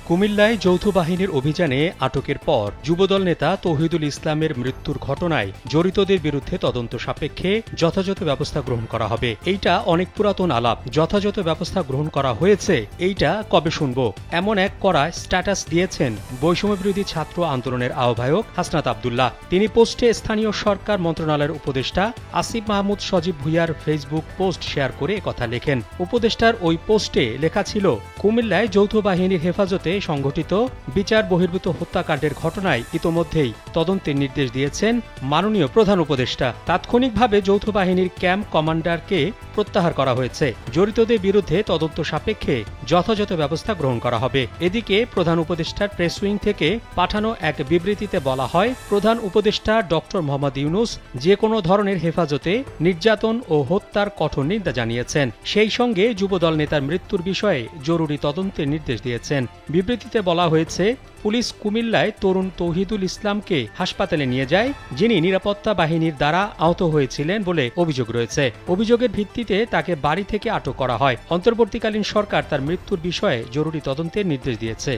কুমিল্লায় যৌথ বাহিনীর অভিযানে আটকের পর যুবদল নেতা তৌহিদুল ইসলামের মৃত্যুর ঘটনায় জড়িতদের বিরুদ্ধে তদন্ত সাপেক্ষে যথাযথ ব্যবস্থা গ্রহণ করা হবে। এইটা অনেক পুরাতন আলাপ। যথাযথ ব্যবস্থা গ্রহণ করা হয়েছে এইটা কবে শুনব, এমন এক কড়া স্ট্যাটাস দিয়েছেন বৈষম্যবিরোধী ছাত্র আন্দোলনের আহ্বায়ক হাসনাত আব্দুল্লাহ। তিনি পোস্টে স্থানীয় সরকার মন্ত্রণালয়ের উপদেষ্টা আসিফ মাহমুদ সজীব ভুঁইয়ার ফেসবুক পোস্ট শেয়ার করে একথা লেখেন। উপদেষ্টার ওই পোস্টে লেখা ছিল, কুমিল্লায় যৌথ বাহিনীর হেফাজতে সংঘটিত বিচার বহির্ভূত হত্যাকাণ্ডের ঘটনায় ইতোমধ্যেই তদন্তের নির্দেশ দিয়েছেন মাননীয় প্রধান উপদেষ্টা। তাৎক্ষণিকভাবে যৌথ বাহিনীর ক্যাম্প কমান্ডারকে প্রত্যাহার করা হয়েছে। জড়িতদের বিরুদ্ধে তদন্ত সাপেক্ষে যথাযথ ব্যবস্থা গ্রহণ করা হবে। এদিকে প্রধান উপদেষ্টার প্রেস উইং থেকে পাঠানো এক বিবৃতিতে বলা হয়, প্রধান উপদেষ্টা ডক্টর মোহাম্মদ ইউনূস যে কোনো ধরনের হেফাজতে নির্যাতন ও হত্যার কঠোর নিন্দা জানিয়েছেন। সেই সঙ্গে যুবদল নেতার মৃত্যুর বিষয়ে জরুরি তদন্তের নির্দেশ দিয়েছেন। বিবৃতিতে বলা হয়েছে, পুলিশ কুমিল্লায় তরুণ তৌহিদুল ইসলামকে হাসপাতালে নিয়ে যায়, যিনি নিরাপত্তা বাহিনীর দ্বারা আহত হয়েছিলেন বলে অভিযোগ রয়েছে। অভিযোগের ভিত্তিতে তাকে বাড়ি থেকে আটক করা হয়। অন্তর্বর্তীকালীন সরকার তার মৃত্যুর বিষয়ে জরুরি তদন্তের নির্দেশ দিয়েছে।